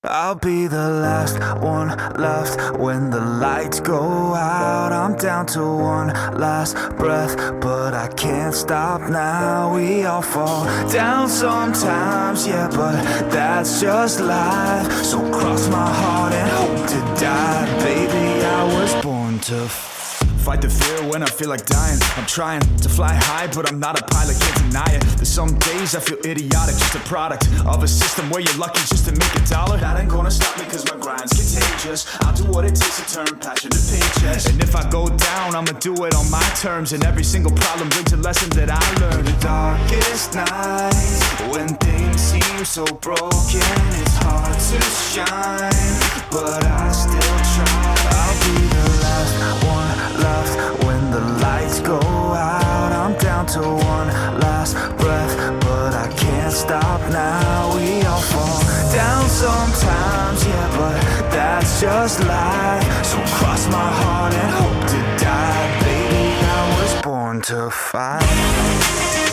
I'll be the last one left when the lights go out. I'm down to one last breath, but I can't stop now. We all fall down sometimes, yeah, but that's just life. So cross my heart and hope to die. Baby, I was born to fight the fear when I feel like dying. I'm trying to fly high, but I'm not a pilot, can't deny it. There's some days I feel idiotic, just a product of a system where you're lucky just to make a dollar. That ain't gonna stop me cause my grind's contagious. I'll do what it takes to turn passion to paychecks. And if I go down, I'ma do it on my terms. And every single problem brings a lesson that I learned. The darkest nights, when things seem so broken, it's hard to shine, but I still try. I'll be the last one left when the lights go out. I'm down to one last breath, but I can't stop now. We all fall down sometimes, yeah, but that's just life. So cross my heart and hope to die. Baby, I was born to fight.